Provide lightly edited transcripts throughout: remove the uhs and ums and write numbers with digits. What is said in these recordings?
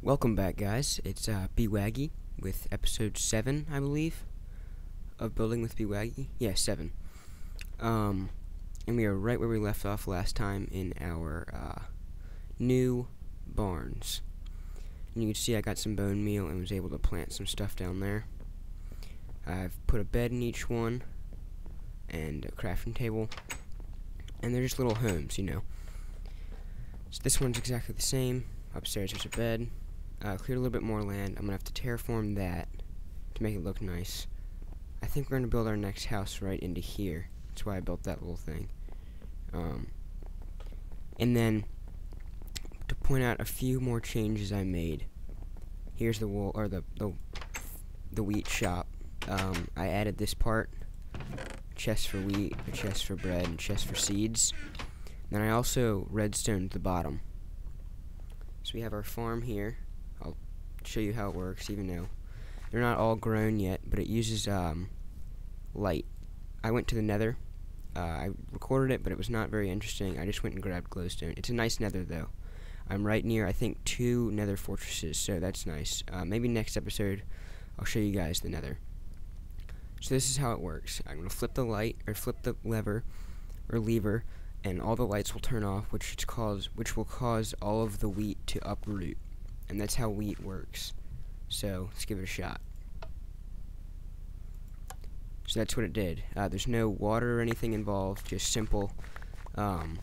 Welcome back, guys. It's Bwaggy with episode 7, I believe, of Building with Bwaggy. Yeah, 7. And we are right where we left off last time in our new barns. And you can see I got some bone meal and was able to plant some stuff down there. I've put a bed in each one and a crafting table. And they're just little homes, you know. So this one's exactly the same. Upstairs there's a bed. Cleared a little bit more land. I'm going to have to terraform that to make it look nice. I think we're going to build our next house right into here. That's why I built that little thing. And then, to point out a few more changes I made. Here's the wool, or the wheat shop. I added this part. A chest for wheat, a chest for bread, and a chest for seeds. Then I also redstoned the bottom. So we have our farm here. I'll show you how it works, even though they're not all grown yet, but it uses light. I went to the nether. I recorded it, but it was not very interesting. I just went and grabbed glowstone. It's a nice nether, though. I'm right near, I think, 2 nether fortresses, so that's nice. Maybe next episode I'll show you guys the nether. So this is how it works. I'm going to flip the light, or flip the lever, and all the lights will turn off, which will cause all of the wheat to uproot. And that's how wheat works. So let's give it a shot. So that's what it did. There's no water or anything involved, just simple lighting.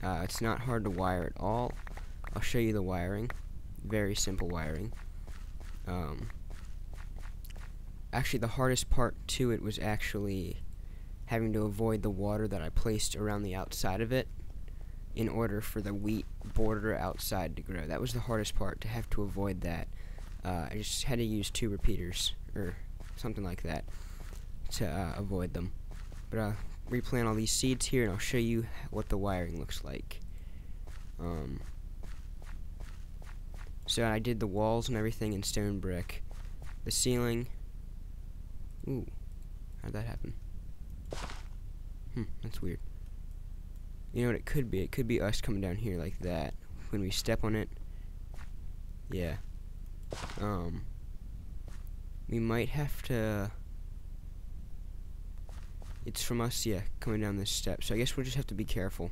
It's not hard to wire at all. I'll show you the wiring. Very simple wiring. Actually, the hardest part to it was actually having to avoid the water that I placed around the outside of it in order for the wheat border outside to grow. That was the hardest part, to have to avoid that. I just had to use 2 repeaters, or something like that, to avoid them. But I'll replant all these seeds here, and I'll show you what the wiring looks like. So I did the walls and everything in stone brick. The ceiling... Ooh, how'd that happen? That's weird. You know what it could be? It could be us coming down here like that. When we step on it. Yeah. We might have to... It's from us, yeah, coming down this step. So I guess we'll just have to be careful.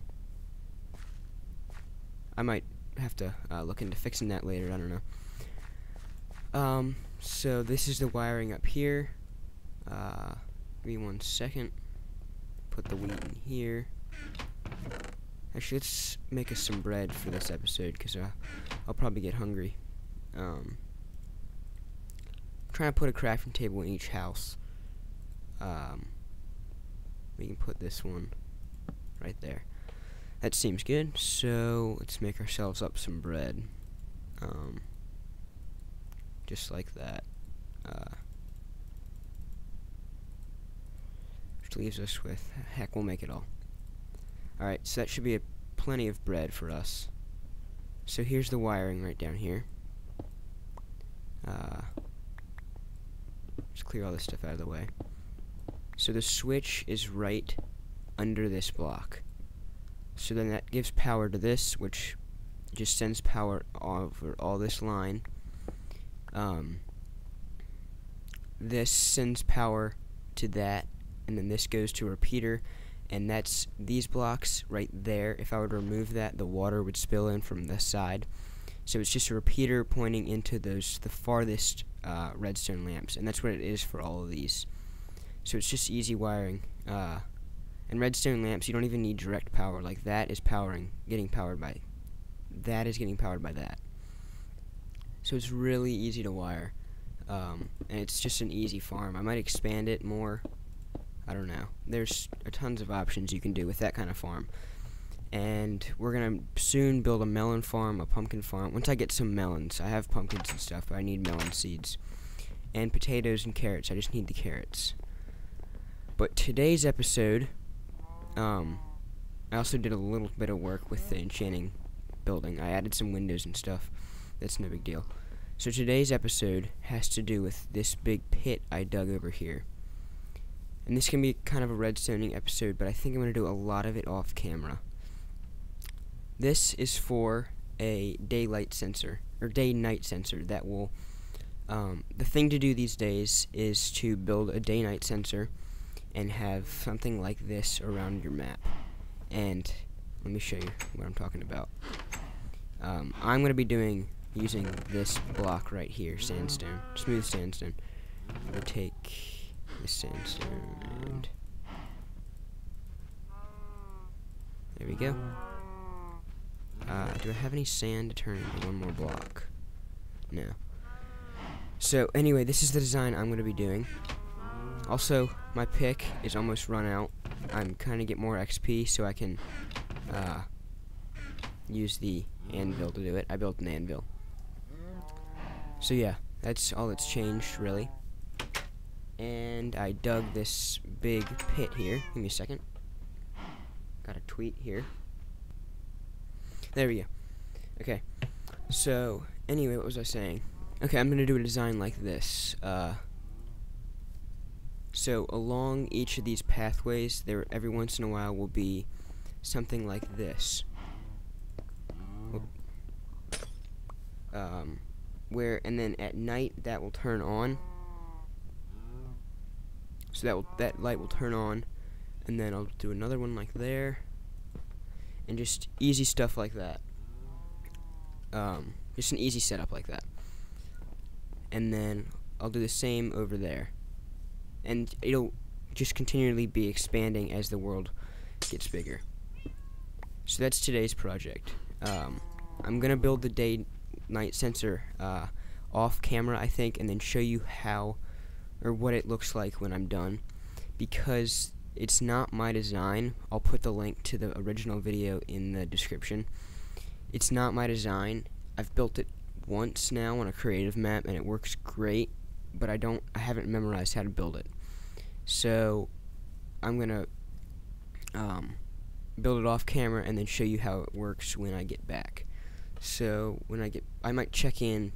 I might have to look into fixing that later. I don't know. So this is the wiring up here. Give me 1 second. Put the wheat in here. Actually, let's make us some bread for this episode, because I'll probably get hungry. I'm trying to put a crafting table in each house. We can put this one right there. That seems good. So let's make ourselves up some bread. Just like that. Which leaves us with, heck, we'll make it all. Alright, so that should be plenty of bread for us. So here's the wiring right down here. Just clear all this stuff out of the way. So the switch is right under this block. So then that gives power to this, which just sends power over all this line. This sends power to that, and then this goes to a repeater, and that's these blocks right there. If I were to remove that, the water would spill in from this side. So it's just a repeater pointing into the farthest redstone lamps, and that's what it is for all of these. So it's just easy wiring. And redstone lamps, you don't even need direct power. Like that is getting powered by that. So it's really easy to wire. And it's just an easy farm. I might expand it more. I don't know. There's tons of options you can do with that kind of farm. And we're going to soon build a melon farm, a pumpkin farm. Once I get some melons. I have pumpkins and stuff, but I need melon seeds. And potatoes and carrots. I just need the carrots. But today's episode, I also did a little bit of work with the enchanting building. I added some windows and stuff. That's no big deal. So today's episode has to do with this big pit I dug over here. And this can be kind of a redstoning episode, but I think I'm going to do a lot of it off camera. This is for a daylight sensor or day-night sensor that will. The thing to do these days is to build a day-night sensor and have something like this around your map. And let me show you what I'm talking about. I'm going to be using this block right here, sandstone, smooth sandstone. We'll take this sandstone and there we go. Do I have any sand to turn into one more block? No. So anyway, this is the design I'm going to be doing. Also, my pick is almost run out. I'm kind of get more XP so I can use the anvil to do it. I built an anvil. So yeah, that's all that's changed really. And I dug this big pit here. Give me a second. Got a tweet here. There we go. Okay. So anyway, what was I saying? Okay, I'm gonna do a design like this. So along each of these pathways, there every once in a while will be something like this. And then at night that will turn on. So that light will turn on, and then I'll do another one like there, and just easy stuff like that. Just an easy setup like that. And then I'll do the same over there. And it'll just continually be expanding as the world gets bigger. So that's today's project. I'm gonna build the day-night sensor off camera, I think, and then show you how or what it looks like when I'm done. Because it's not my design, I'll put the link to the original video in the description. It's not my design. I've built it once now on a creative map and it works great, but I haven't memorized how to build it. So I'm gonna build it off camera and then show you how it works when I get back. So I might check in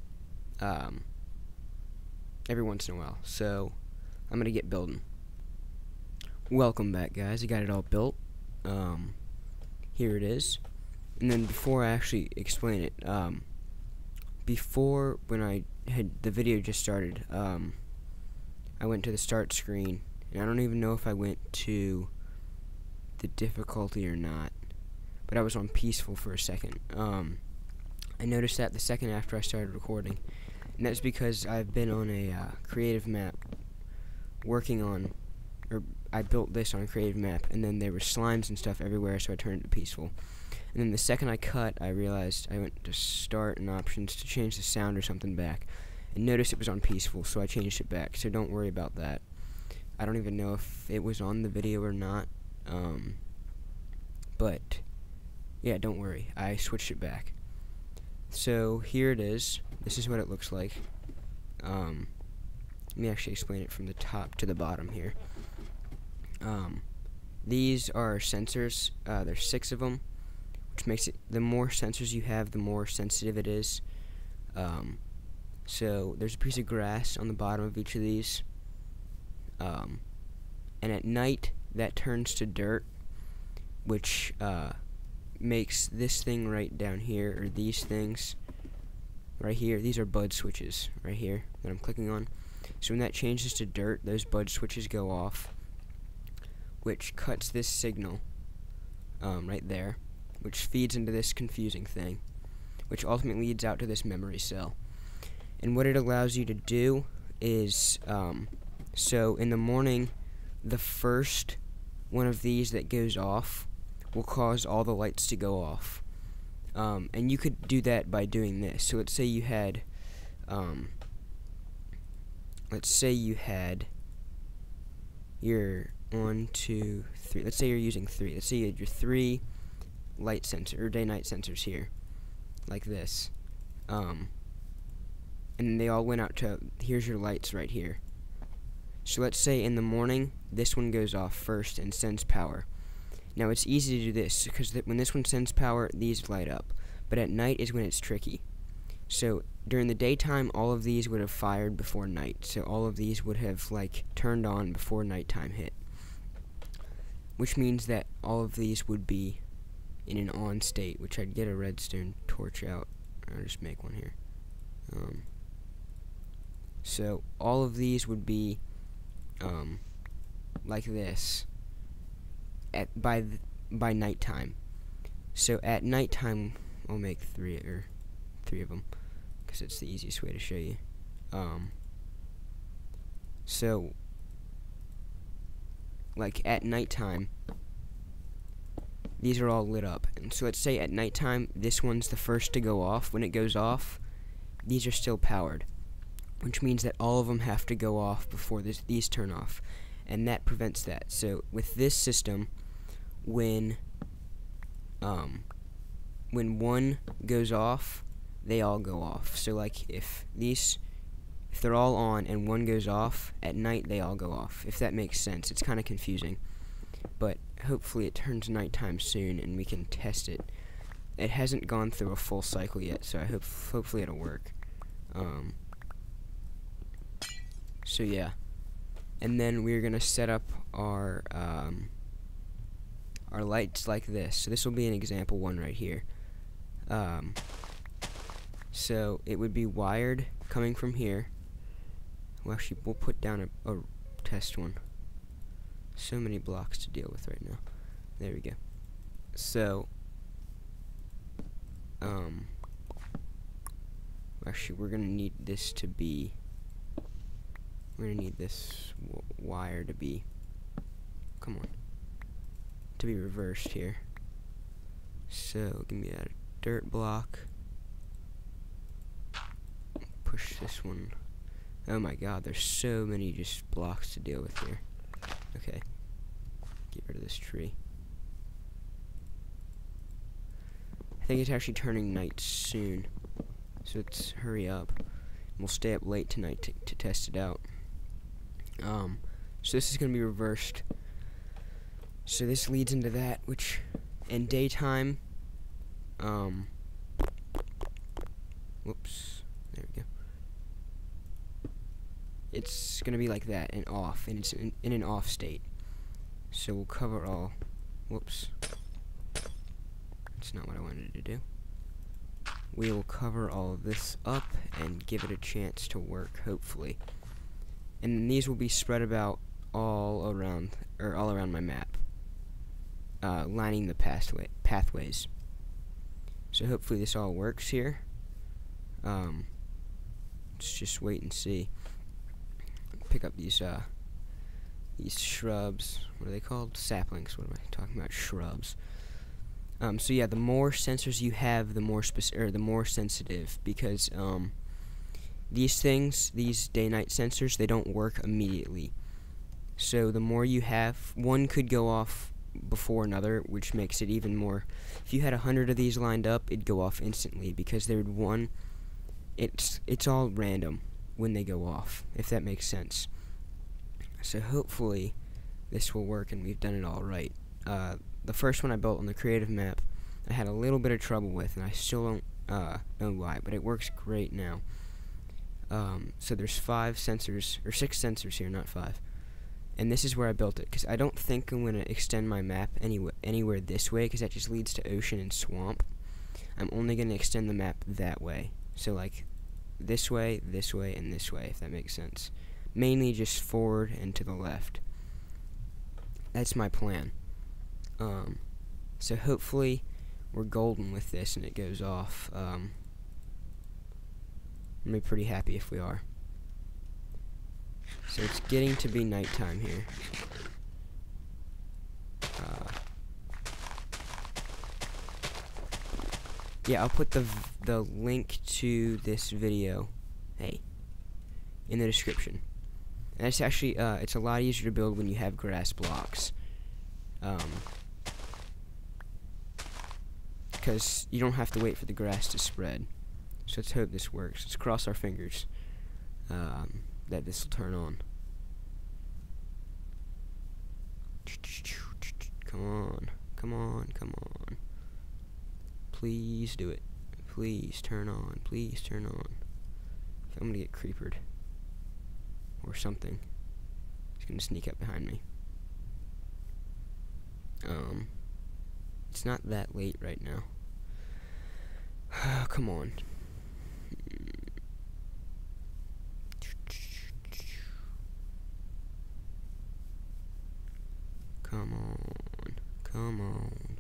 every once in a while. So I'm gonna get building. Welcome back, guys. I got it all built. Here it is. And then before I actually explain it, before when I had the video just started, I went to the start screen, and I don't even know if I went to the difficulty or not, but I was on peaceful for a second. I noticed that the second after I started recording, and that's because I've been on a creative map working on, or I built this on a creative map, and then there were slimes and stuff everywhere, so I turned it to peaceful. And then the second I cut, I realized I went to start and options to change the sound or something back, and noticed it was on peaceful, so I changed it back. So don't worry about that. I don't even know if it was on the video or not, but yeah, don't worry. I switched it back. So here it is. This is what it looks like. Let me actually explain it from the top to the bottom here. These are sensors. There's 6 of them, which makes it, the more sensors you have, the more sensitive it is. So there's a piece of grass on the bottom of each of these. And at night, that turns to dirt, which makes this thing right down here, or these things right here, these are bud switches right here that I'm clicking on. So when that changes to dirt, those bud switches go off, which cuts this signal right there, which feeds into this confusing thing, which ultimately leads out to this memory cell. And what it allows you to do is, so in the morning, the first one of these that goes off will cause all the lights to go off. And you could do that by doing this. So let's say you had, your 1, 2, 3. Let's say you're using 3. Let's say you had your 3 light sensor or day-night sensors here, like this. And they all went out to, here's your lights right here. So let's say in the morning, this one goes off first and sends power. Now it's easy to do this, because when this one sends power, these light up. But at night is when it's tricky. So during the daytime, all of these would have fired before night. So all of these would have, like, turned on before nighttime hit. Which means that all of these would be in an on state, which I'd get a redstone torch out. I'll just make one here. So all of these would be like this by nighttime. So at nighttime, I'll make three of them because it's the easiest way to show you. So like at nighttime, these are all lit up, and so let's say at nighttime this one's the first to go off. When it goes off, these are still powered, which means that all of them have to go off before these turn off, and that prevents that. So with this system, when one goes off, they all go off. So like if they're all on and one goes off, at night they all go off. If that makes sense. It's kind of confusing, but hopefully it turns nighttime soon and we can test it. It hasn't gone through a full cycle yet, so hopefully it'll work. So yeah, and then we're gonna set up our lights like this. So this will be an example one right here. So it would be wired coming from here. Well, actually, we'll put down a test one. So many blocks to deal with right now. There we go. So, actually, we're gonna need this to be. We're gonna need this wire to be. Come on. To be reversed here. So, give me that dirt block. Push this one. Oh my god, there's so many just blocks to deal with here. Okay. Get rid of this tree. I think it's actually turning night soon, so let's hurry up. We'll stay up late tonight to test it out. So this is going to be reversed. So this leads into that, which in daytime, whoops, there we go. It's going to be like that and off, and it's in an off state. So we'll cover all, whoops, that's not what I wanted to do. We will cover all of this up and give it a chance to work, hopefully. And then these will be spread about all around my map, lining the pathways. So hopefully this all works here. Let's just wait and see. Pick up these shrubs. What are they called? Saplings. What am I talking about? Shrubs. So yeah, the more sensors you have, the more sensitive, because these things, these day-night sensors, they don't work immediately. So the more you have, one could go off before another, which makes it even more. If you had 100 of these lined up, it'd go off instantly, because it's all random when they go off, if that makes sense. So hopefully this will work and we've done it all right. The first one I built on the creative map, I had a little bit of trouble with, and I still don't know why, but it works great now. So there's 5 sensors, or 6 sensors here, not 5. And this is where I built it, because I don't think I'm going to extend my map anywhere this way, because that just leads to ocean and swamp. I'm only going to extend the map that way. So like this way, and this way, if that makes sense. Mainly just forward and to the left. That's my plan. So hopefully we're golden with this and it goes off. I'm be pretty happy if we are. So it's getting to be nighttime here. Yeah, I'll put the link to this video, in the description. And it's actually it's a lot easier to build when you have grass blocks. Because you don't have to wait for the grass to spread. So let's hope this works. Let's cross our fingers that this will turn on. Come on, come on, come on. Please do it. Please turn on. Please turn on. I'm gonna get creepered. Or something. He's gonna sneak up behind me. It's not that late right now. Come on. Come on. Come on.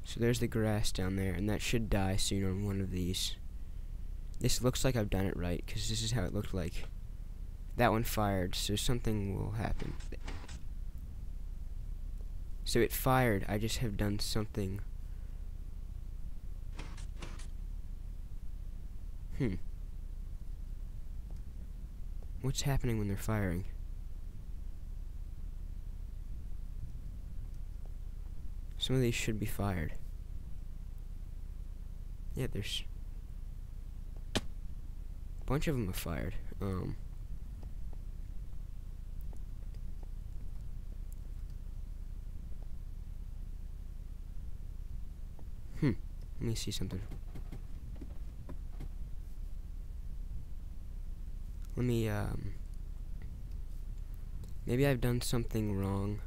So there's the grass down there, and that should die soon on one of these. This looks like I've done it right, because this is how it looked like. That one fired, so something will happen. So it fired, I just have done something. What's happening when they're firing? Some of these should be fired. Yeah, there's a bunch of them are fired. Let me see something. Let me, maybe I've done something wrong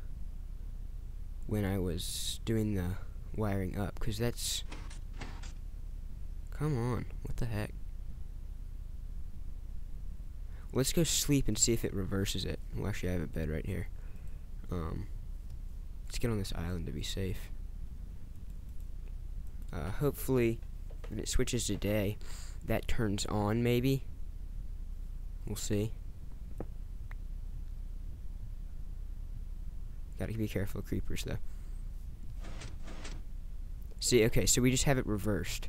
when I was doing the wiring up, because that's... Come on, what the heck? Let's go sleep and see if it reverses it. Well, actually, I have a bed right here. Let's get on this island to be safe. Hopefully, when it switches to day, that turns on, maybe. We'll see. Gotta be careful of creepers, though. See, okay, so we just have it reversed.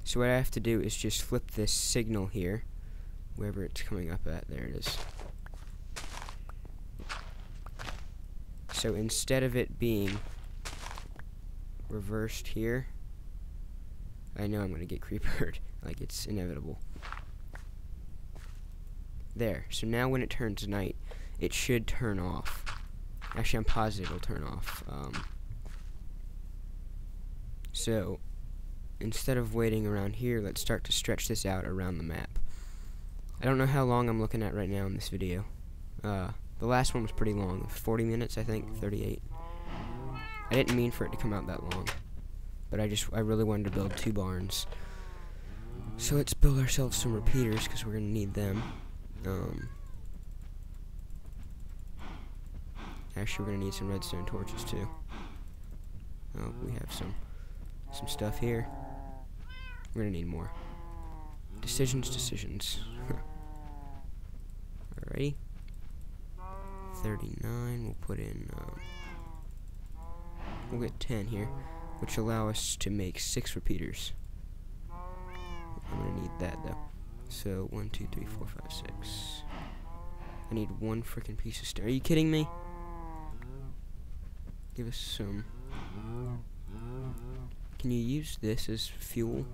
So what I have to do is just flip this signal here, wherever it's coming up at. There it is. So instead of it being reversed here, I know I'm gonna get creepered. Like, it's inevitable. There. So now when it turns night, it should turn off. Actually, I'm positive it'll turn off. So, instead of waiting around here, let's start to stretch this out around the map. I don't know how long I'm looking at right now in this video. The last one was pretty long. 40 minutes, I think. 38. I didn't mean for it to come out that long. But I really wanted to build 2 barns. So let's build ourselves some repeaters, because we're going to need them. Actually, we're going to need some redstone torches, too. Oh, we have some stuff here. We're going to need more. Decisions. Alrighty. 39, we'll put in, we'll get 10 here, which allow us to make 6 repeaters. I'm gonna need that, though. So, 1, 2, 3, 4, 5, 6. I need 1 frickin' piece of stone. Are you kidding me? Give us some. Can you use this as fuel?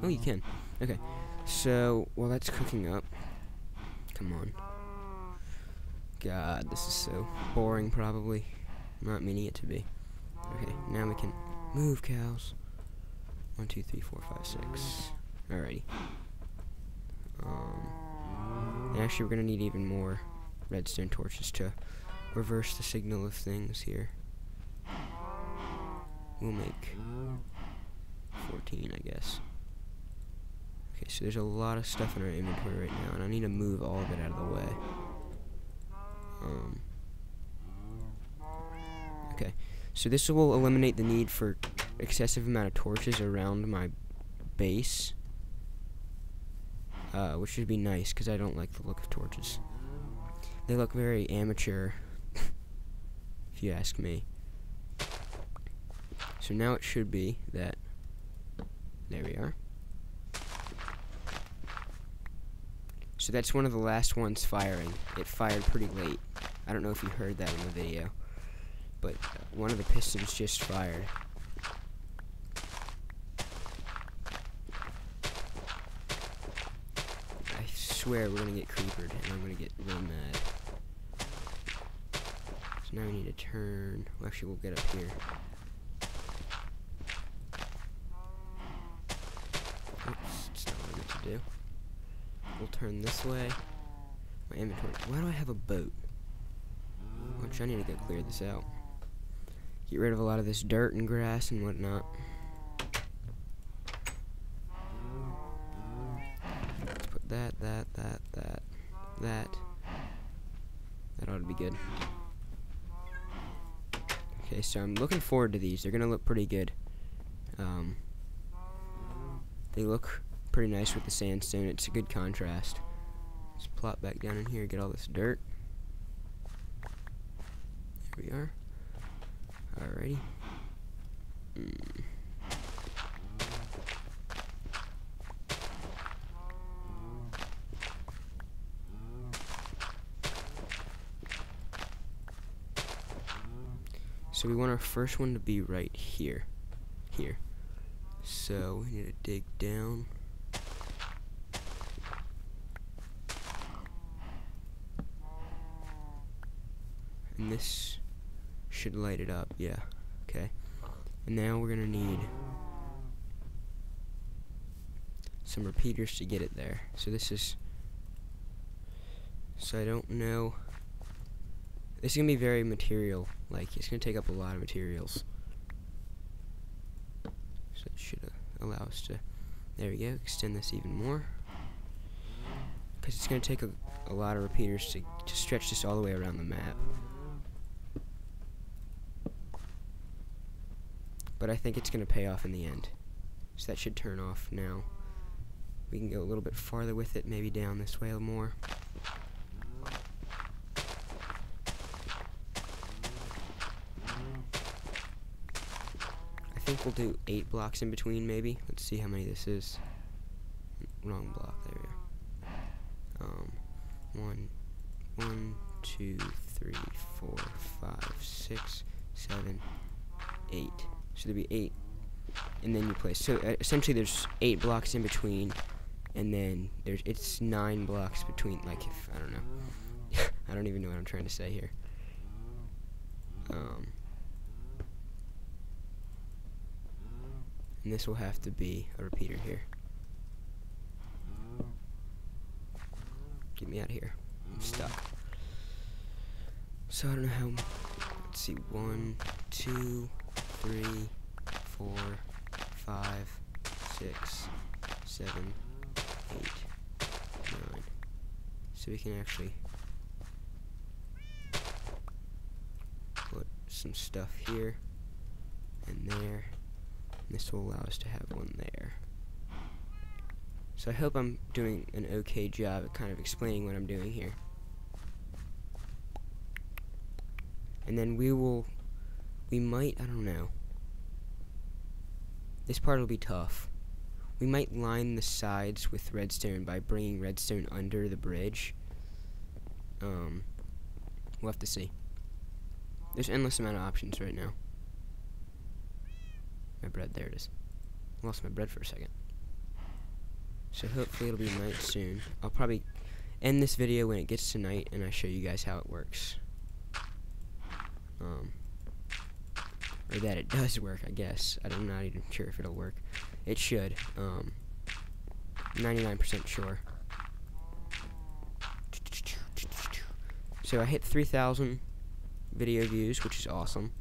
Oh, you can. Okay. So, while that's cooking up, come on. God, this is so boring, probably. I'm not meaning it to be. Okay, now we can move, cows. 1, 2, 3, 4, 5, 6. Alrighty. And actually, we're gonna need even more redstone torches to reverse the signal of things here. We'll make 14, I guess. Okay, so there's a lot of stuff in our inventory right now, and I need to move all of it out of the way. Okay, so this will eliminate the need for excessive amount of torches around my base, which should be nice, because I don't like the look of torches. They look very amateur, if you ask me. So now it should be that, there we are. So that's one of the last ones firing. It fired pretty late. I don't know if you heard that in the video, but one of the pistons just fired. I swear we're gonna get creepered, and I'm gonna get real mad. So now we need to turn. Well, actually, we'll get up here. Oops, it's not what I meant to do. We'll turn this way. My inventory. Why do I have a boat? Which I need to go clear this out. Get rid of a lot of this dirt and grass and whatnot. Let's put that. That ought to be good. Okay, so I'm looking forward to these. They're gonna look pretty good. They look pretty nice with the sandstone. It's a good contrast. Let's plop back down in here, get all this dirt. There we are. Alrighty. So we want our first one to be right here. Here. So we need to dig down. And this should light it up, yeah. Okay. And now we're gonna need some repeaters to get it there. So this is, so I don't know. This is gonna be very material, like it's gonna take up a lot of materials. So it should allow us to, there we go, extend this even more. Because it's gonna take a lot of repeaters to stretch this all the way around the map. But I think it's gonna pay off in the end. So that should turn off now. We can go a little bit farther with it, maybe down this way a little more. I think we'll do 8 blocks in between, maybe. Let's see how many this is. Wrong block, there we go. 1, 2, 3, 4, 5, 6, 7, 8. So there'll be 8, and then you place. So essentially, there's 8 blocks in between, and then it's 9 blocks between. Like, if I don't know, I don't even know what I'm trying to say here. And this will have to be a repeater here. Get me out of here. I'm stuck. So I don't know how. Let's see. 1, 2, 3, 4, 5, 6, 7, 8, 9. So we can actually put some stuff here and there. And this will allow us to have one there. So I hope I'm doing an okay job at kind of explaining what I'm doing here. And then we might, I don't know. This part will be tough. We might line the sides with redstone by bringing redstone under the bridge. We'll have to see. There's endless amount of options right now. My bread, there it is. Lost my bread for a second. So hopefully it'll be night soon. I'll probably end this video when it gets to night and I show you guys how it works. Or that it does work, I guess. I'm not even sure if it'll work. It should. 99% sure. So I hit 3,000 video views, which is awesome.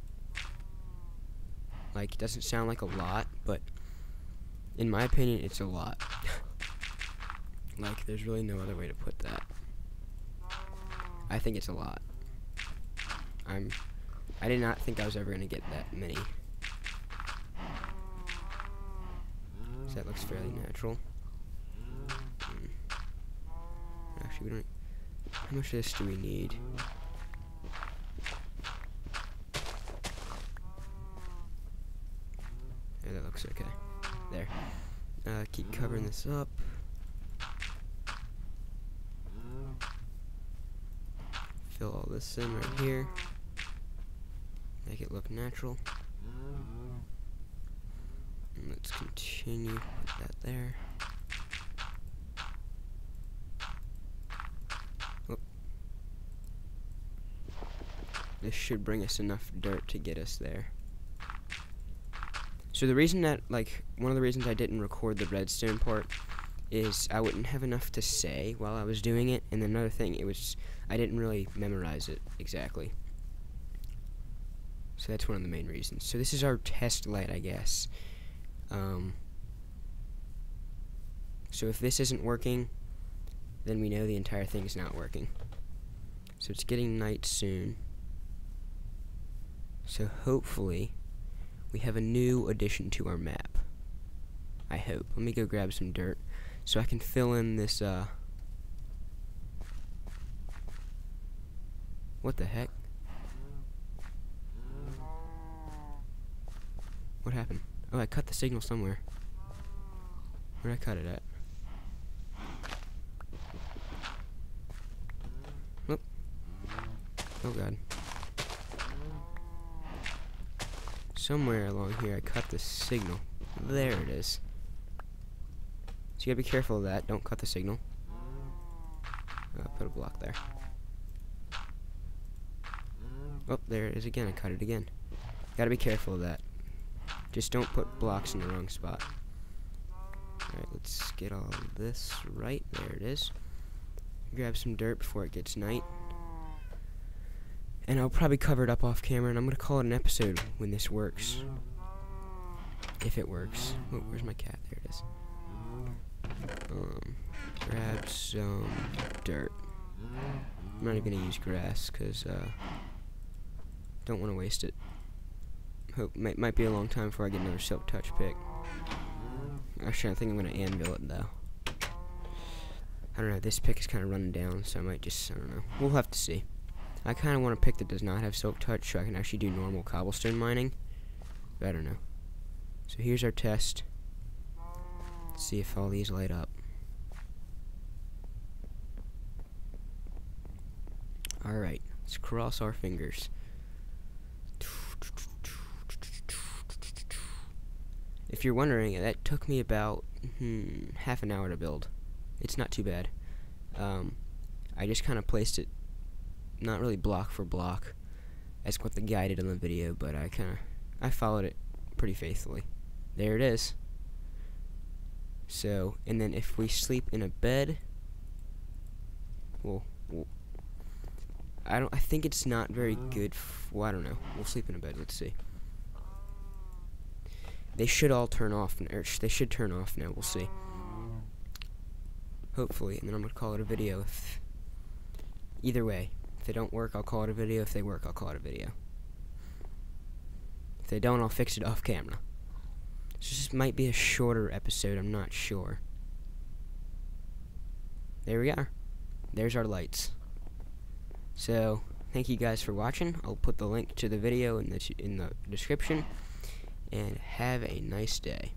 Like, it doesn't sound like a lot, but in my opinion, it's a lot. Like, there's really no other way to put that. I think it's a lot. I did not think I was ever going to get that many. So that looks fairly natural. Actually, we don't. How much of this do we need? Yeah, that looks okay. There. Keep covering this up. Fill all this in right here. Make it look natural. And let's continue. Put that there. Oh. This should bring us enough dirt to get us there. So the reason that, like, one of the reasons I didn't record the redstone part is I wouldn't have enough to say while I was doing it, and another thing, I didn't really memorize it exactly. So that's one of the main reasons. So this is our test light, I guess. So if this isn't working, then we know the entire thing's not working. So it's getting night soon. So hopefully we have a new addition to our map. I hope. Let me go grab some dirt so I can fill in this, what the heck? What happened? Oh, I cut the signal somewhere. Where did I cut it at? Oh. Oh god. Somewhere along here I cut the signal. There it is. So you gotta be careful of that. Don't cut the signal. Put a block there. Oh, there it is again. I cut it again. Gotta be careful of that. Just don't put blocks in the wrong spot. Alright, let's get all this right. There it is. Grab some dirt before it gets night. And I'll probably cover it up off camera, and I'm gonna call it an episode when this works. If it works. Oh, where's my cat? There it is. Grab some dirt. I'm not even gonna use grass, cause don't want to waste it. Might be a long time before I get another silk touch pick. Actually, I think I'm gonna anvil it though. I don't know. This pick is kind of running down, so I might just, I don't know. We'll have to see. I kind of want a pick that does not have silk touch, so I can actually do normal cobblestone mining. But I don't know. So here's our test. Let's see if all these light up. Alright, let's cross our fingers. If you're wondering, that took me about half an hour to build. It's not too bad. I just kind of placed it, not really block for block, as what the guy did in the video, but I followed it pretty faithfully. There it is. So, and then if we sleep in a bed, I think it's not very good. Well, I don't know. We'll sleep in a bed. Let's see. They should all turn off, or they should turn off now. We'll see. Hopefully, and then I'm gonna call it a video. Either way, if they don't work, I'll call it a video. If they work, I'll call it a video. If they don't, I'll fix it off camera. This might be a shorter episode. I'm not sure. There we are. There's our lights. So, thank you guys for watching. I'll put the link to the video in the description. And have a nice day.